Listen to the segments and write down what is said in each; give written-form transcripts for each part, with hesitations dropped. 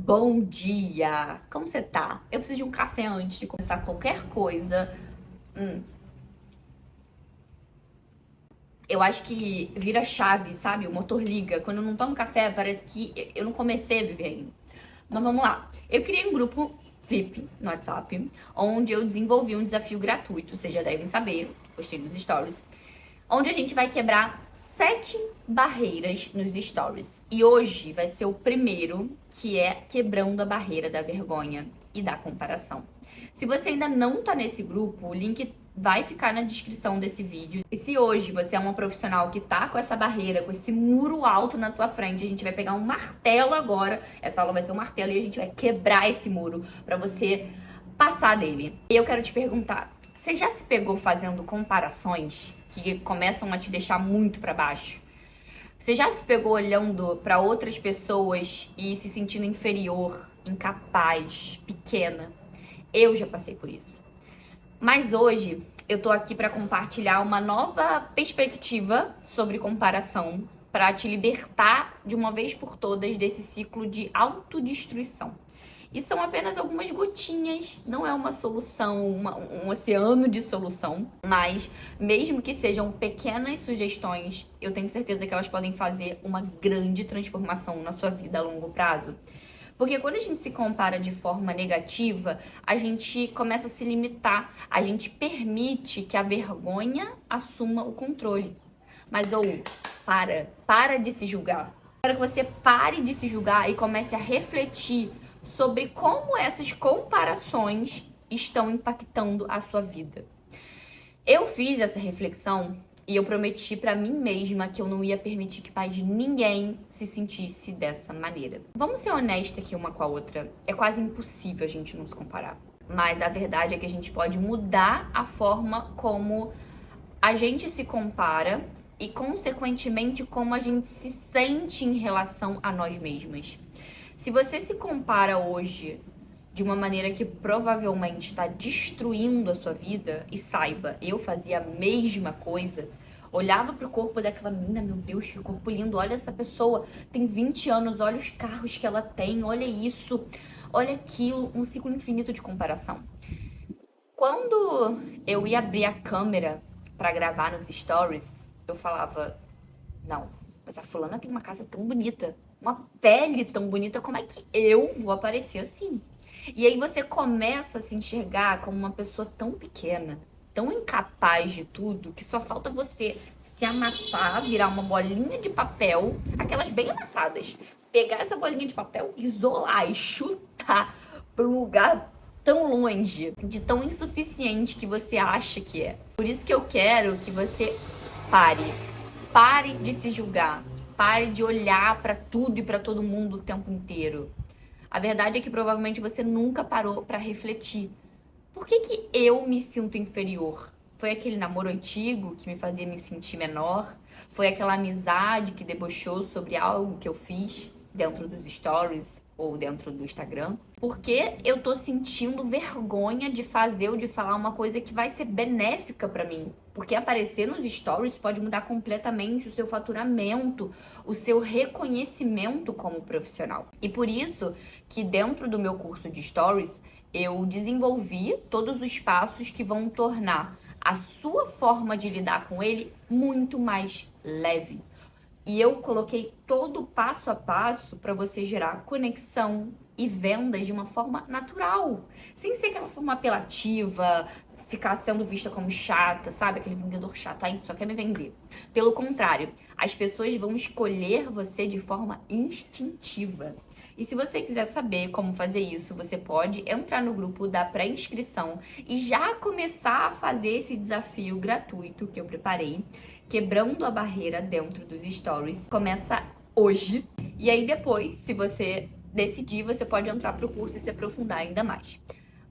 Bom dia! Como você tá? Eu preciso de um café antes de começar qualquer coisa. Eu acho que vira chave, sabe? O motor liga. Quando eu não tomo café, parece que eu não comecei a viver ainda. Mas vamos lá. Eu criei um grupo VIP no WhatsApp, onde eu desenvolvi um desafio gratuito, vocês já devem saber, postei nos stories, onde a gente vai quebrar 7 barreiras nos stories. E hoje vai ser o primeiro, que é quebrando a barreira da vergonha e da comparação. Se você ainda não tá nesse grupo, o link vai ficar na descrição desse vídeo. E se hoje você é uma profissional que tá com essa barreira, com esse muro alto na tua frente, a gente vai pegar um martelo agora. Essa aula vai ser um martelo e a gente vai quebrar esse muro pra você passar dele. E eu quero te perguntar, você já se pegou fazendo comparações que começam a te deixar muito pra baixo? Você já se pegou olhando pra outras pessoas e se sentindo inferior, incapaz, pequena? Eu já passei por isso. Mas hoje eu tô aqui pra compartilhar uma nova perspectiva sobre comparação, pra te libertar de uma vez por todas desse ciclo de autodestruição. E são apenas algumas gotinhas, não é uma solução, um oceano de solução. Mas mesmo que sejam pequenas sugestões, eu tenho certeza que elas podem fazer uma grande transformação na sua vida a longo prazo. Porque quando a gente se compara de forma negativa, a gente começa a se limitar, a gente permite que a vergonha assuma o controle. Mas para de se julgar. Quero que você pare de se julgar e comece a refletir sobre como essas comparações estão impactando a sua vida. Eu fiz essa reflexão e eu prometi pra mim mesma que eu não ia permitir que mais ninguém se sentisse dessa maneira. Vamos ser honestas aqui uma com a outra. É quase impossível a gente não se comparar. Mas a verdade é que a gente pode mudar a forma como a gente se compara e, consequentemente, como a gente se sente em relação a nós mesmas. Se você se compara hoje de uma maneira que provavelmente está destruindo a sua vida, e saiba, eu fazia a mesma coisa, olhava pro corpo daquela menina, meu Deus, que corpo lindo, olha essa pessoa, tem 20 anos, olha os carros que ela tem, olha isso, olha aquilo, um ciclo infinito de comparação. Quando eu ia abrir a câmera pra gravar nos stories, eu falava, não, mas a fulana tem uma casa tão bonita, uma pele tão bonita, como é que eu vou aparecer assim? E aí você começa a se enxergar como uma pessoa tão pequena, tão incapaz de tudo, que só falta você se amassar, virar uma bolinha de papel, aquelas bem amassadas, pegar essa bolinha de papel, isolar e chutar para um lugar tão longe, de tão insuficiente que você acha que é. Por isso que eu quero que você pare de se julgar, pare de olhar para tudo e para todo mundo o tempo inteiro. A verdade é que provavelmente você nunca parou pra refletir. Por que que eu me sinto inferior? Foi aquele namoro antigo que me fazia me sentir menor? Foi aquela amizade que debochou sobre algo que eu fiz dentro dos stories ou dentro do Instagram? Por que eu tô sentindo vergonha de fazer ou de falar uma coisa que vai ser benéfica pra mim? Porque aparecer nos stories pode mudar completamente o seu faturamento, o seu reconhecimento como profissional. E por isso que dentro do meu curso de stories, eu desenvolvi todos os passos que vão tornar a sua forma de lidar com ele muito mais leve. E eu coloquei todo o passo a passo para você gerar conexão e vendas de uma forma natural, sem ser aquela forma apelativa, ficar sendo vista como chata, sabe? Aquele vendedor chato, aí só quer me vender. Pelo contrário, as pessoas vão escolher você de forma instintiva. E se você quiser saber como fazer isso, você pode entrar no grupo da pré-inscrição e já começar a fazer esse desafio gratuito que eu preparei, quebrando a barreira dentro dos stories. Começa hoje. E aí depois, se você decidir, você pode entrar pro curso e se aprofundar ainda mais.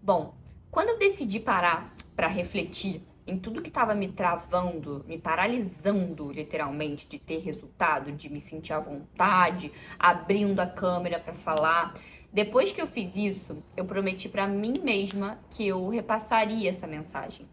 Bom, quando eu decidi parar para refletir em tudo que estava me travando, me paralisando literalmente de ter resultado, de me sentir à vontade, abrindo a câmera para falar, depois que eu fiz isso, eu prometi para mim mesma que eu repassaria essa mensagem.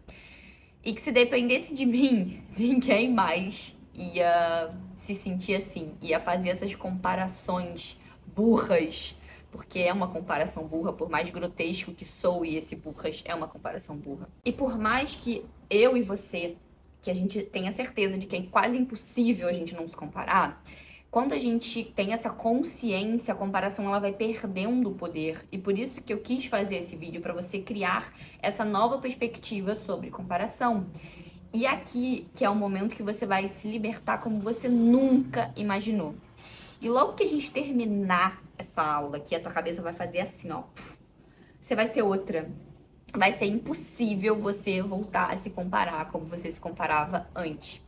E que se dependesse de mim, ninguém mais ia se sentir assim, ia fazer essas comparações burras porque é uma comparação burra, por mais grotesco que soe esse burras, é uma comparação burra. E por mais que eu e você, que a gente tenha certeza de que é quase impossível a gente não se comparar, quando a gente tem essa consciência, a comparação ela vai perdendo o poder. E por isso que eu quis fazer esse vídeo, para você criar essa nova perspectiva sobre comparação. E aqui, que é o momento que você vai se libertar como você nunca imaginou. E logo que a gente terminar essa aula aqui, a tua cabeça vai fazer assim, ó. Você vai ser outra. Vai ser impossível você voltar a se comparar como você se comparava antes.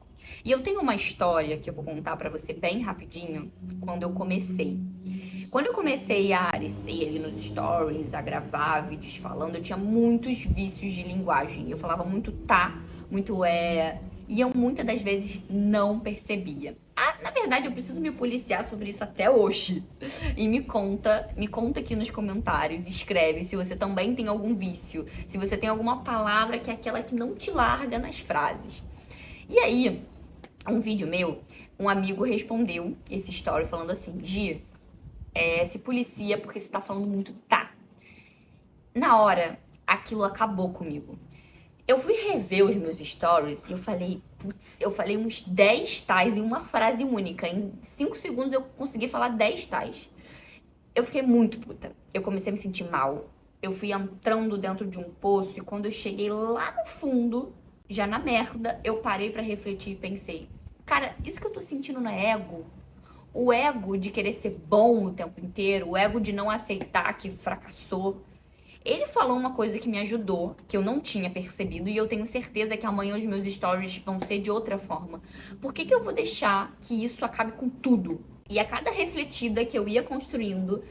E eu tenho uma história que eu vou contar pra você bem rapidinho, quando eu comecei. Quando eu comecei a aparecer ali nos stories, a gravar vídeos falando, eu tinha muitos vícios de linguagem. Eu falava muito tá, muito é, e eu muitas das vezes não percebia. Na verdade, eu preciso me policiar sobre isso até hoje. E me conta aqui nos comentários, escreve se você também tem algum vício, se você tem alguma palavra que é aquela que não te larga nas frases. E aí, um vídeo meu, um amigo respondeu esse story falando assim: Gi, se policia porque você tá falando muito tá. Na hora, aquilo acabou comigo. Eu fui rever os meus stories e eu falei, putz, eu falei uns 10 tais em uma frase única. Em 5 segundos eu consegui falar 10 tais. Eu fiquei muito puta. Eu comecei a me sentir mal. Eu fui entrando dentro de um poço e quando eu cheguei lá no fundo, já na merda, eu parei pra refletir e pensei, cara, isso que eu tô sentindo não é ego? O ego de querer ser bom o tempo inteiro, o ego de não aceitar que fracassou. Ele falou uma coisa que me ajudou, que eu não tinha percebido, e eu tenho certeza que amanhã os meus stories vão ser de outra forma. Por que eu vou deixar que isso acabe com tudo? E a cada refletida que eu ia construindo,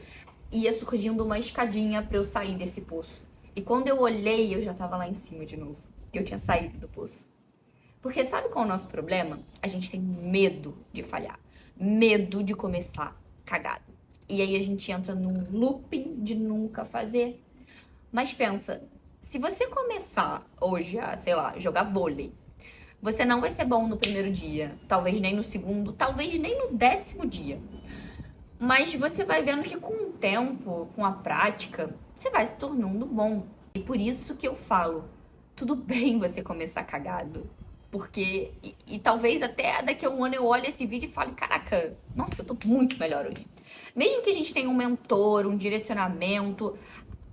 ia surgindo uma escadinha pra eu sair desse poço. E quando eu olhei, eu já tava lá em cima de novo. Eu tinha saído do poço. Porque sabe qual é o nosso problema? A gente tem medo de falhar. Medo de começar cagado. E aí a gente entra num looping de nunca fazer. Mas pensa, se você começar hoje a, sei lá, jogar vôlei, você não vai ser bom no primeiro dia, talvez nem no segundo, talvez nem no 10º dia. Mas você vai vendo que com o tempo, com a prática, você vai se tornando bom. E por isso que eu falo, tudo bem você começar cagado. Porque, e talvez até daqui a um ano eu olhe esse vídeo e fale, caraca, nossa, eu tô muito melhor hoje. Mesmo que a gente tenha um mentor, um direcionamento,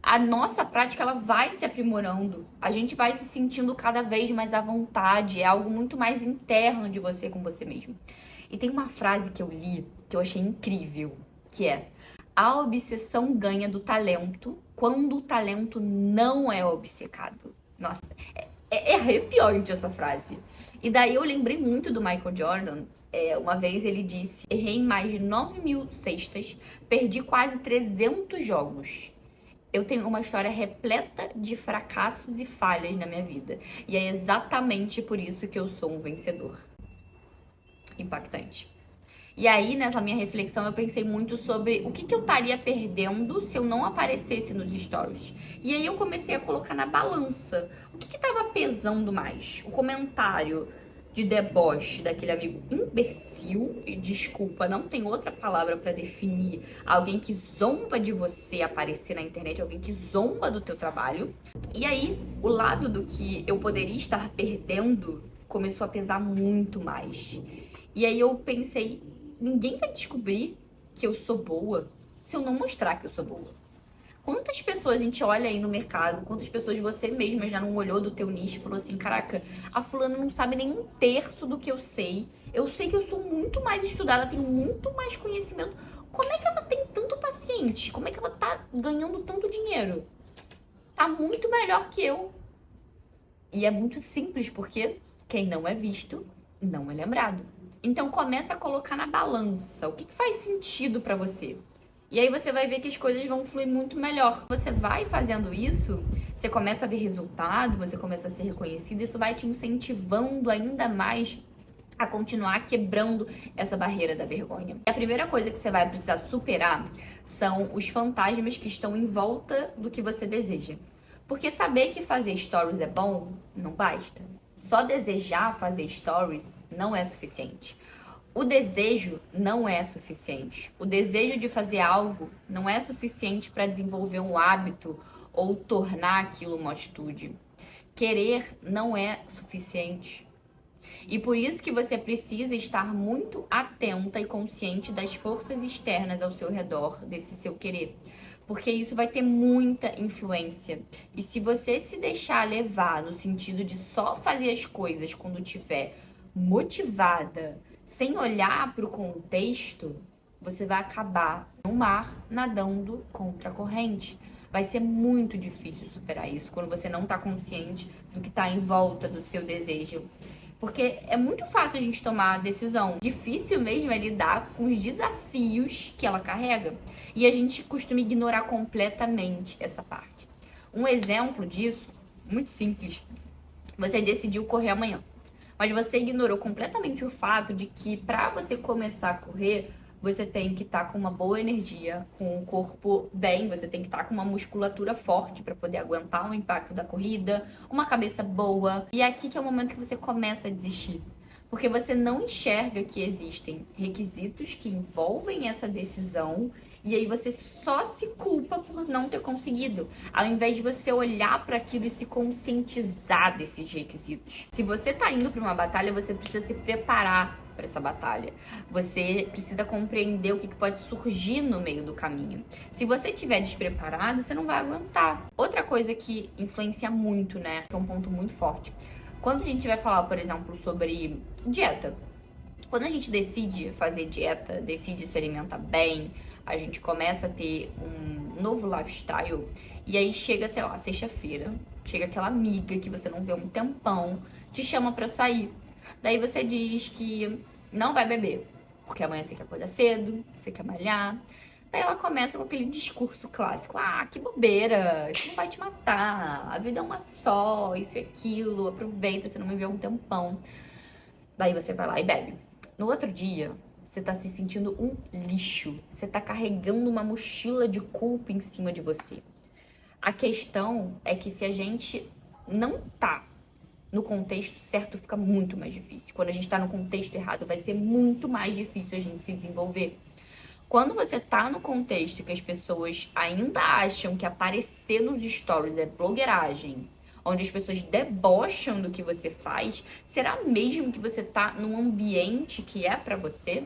a nossa prática ela vai se aprimorando, a gente vai se sentindo cada vez mais à vontade, é algo muito mais interno de você com você mesmo. E tem uma frase que eu li, que eu achei incrível, que é: a obsessão ganha do talento quando o talento não é obcecado. Nossa, é arrepiante essa frase. E daí eu lembrei muito do Michael Jordan. Uma vez ele disse: errei mais de 9.000 cestas, perdi quase 300 jogos. Eu tenho uma história repleta de fracassos e falhas na minha vida. E é exatamente por isso que eu sou um vencedor. Impactante. E aí, nessa minha reflexão, eu pensei muito sobre o que eu estaria perdendo se eu não aparecesse nos stories. E aí eu comecei a colocar na balança. O que estava pesando mais? O comentário de deboche daquele amigo imbecil, e desculpa, não tem outra palavra pra definir alguém que zomba de você aparecer na internet, alguém que zomba do teu trabalho. E aí, o lado do que eu poderia estar perdendo começou a pesar muito mais. E aí eu pensei, ninguém vai descobrir que eu sou boa se eu não mostrar que eu sou boa. Quantas pessoas a gente olha aí no mercado, quantas pessoas você mesma já não olhou do teu nicho e falou assim, caraca, a fulana não sabe nem 1/3 do que eu sei que eu sou muito mais estudada, tenho muito mais conhecimento. Como é que ela tem tanto paciente? Como é que ela tá ganhando tanto dinheiro? Tá muito melhor que eu. E é muito simples, porque quem não é visto, não é lembrado. Então começa a colocar na balança o que faz sentido pra você. E aí você vai ver que as coisas vão fluir muito melhor. Você vai fazendo isso, você começa a ver resultado, você começa a ser reconhecido, isso vai te incentivando ainda mais a continuar quebrando essa barreira da vergonha. E a primeira coisa que você vai precisar superar são os fantasmas que estão em volta do que você deseja. Porque saber que fazer stories é bom, não basta. Só desejar fazer stories não é suficiente. O desejo não é suficiente. O desejo de fazer algo não é suficiente para desenvolver um hábito ou tornar aquilo uma atitude. Querer não é suficiente. E por isso que você precisa estar muito atenta e consciente das forças externas ao seu redor, desse seu querer. Porque isso vai ter muita influência. E se você se deixar levar no sentido de só fazer as coisas quando tiver motivada, sem olhar para o contexto, você vai acabar no mar nadando contra a corrente. Vai ser muito difícil superar isso quando você não está consciente do que está em volta do seu desejo. Porque é muito fácil a gente tomar a decisão. Difícil mesmo é lidar com os desafios que ela carrega. E a gente costuma ignorar completamente essa parte. Um exemplo disso, muito simples. Você decidiu correr amanhã. Mas você ignorou completamente o fato de que para você começar a correr, você tem que estar com uma boa energia, com o corpo bem, você tem que estar com uma musculatura forte para poder aguentar o impacto da corrida, uma cabeça boa. E é aqui que é o momento que você começa a desistir. Porque você não enxerga que existem requisitos que envolvem essa decisão e aí você só se culpa por não ter conseguido, ao invés de você olhar para aquilo e se conscientizar desses requisitos. Se você tá indo para uma batalha, você precisa se preparar para essa batalha. Você precisa compreender o que pode surgir no meio do caminho. Se você estiver despreparado, você não vai aguentar. Outra coisa que influencia muito, né, que é um ponto muito forte. Quando a gente vai falar, por exemplo, sobre dieta, quando a gente decide fazer dieta, decide se alimentar bem, a gente começa a ter um novo lifestyle e aí chega, sei lá, sexta-feira, chega aquela amiga que você não vê há um tempão, te chama pra sair. Daí você diz que não vai beber, porque amanhã você quer acordar cedo, você quer malhar. Daí ela começa com aquele discurso clássico. Ah, que bobeira, isso não vai te matar, a vida é uma só, isso e aquilo, aproveita, você não me vê há um tempão. Daí você vai lá e bebe. No outro dia, você tá se sentindo um lixo, você tá carregando uma mochila de culpa em cima de você. A questão é que se a gente não tá no contexto certo, fica muito mais difícil. Quando a gente tá no contexto errado, vai ser muito mais difícil a gente se desenvolver. Quando você tá no contexto que as pessoas ainda acham que aparecer nos stories é blogueiragem, onde as pessoas debocham do que você faz, será mesmo que você tá num ambiente que é pra você?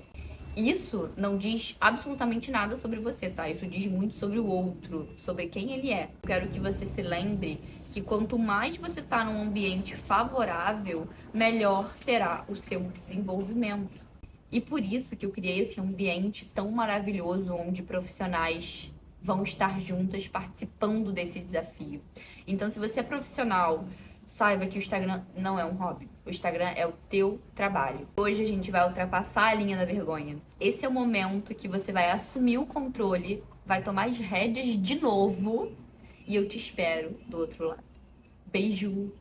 Isso não diz absolutamente nada sobre você, tá? Isso diz muito sobre o outro, sobre quem ele é. Eu quero que você se lembre que quanto mais você tá num ambiente favorável, melhor será o seu desenvolvimento. E por isso que eu criei esse ambiente tão maravilhoso, onde profissionais vão estar juntas participando desse desafio. Então, se você é profissional, saiba que o Instagram não é um hobby. O Instagram é o teu trabalho. Hoje a gente vai ultrapassar a linha da vergonha. Esse é o momento que você vai assumir o controle, vai tomar as rédeas de novo e eu te espero do outro lado. Beijo!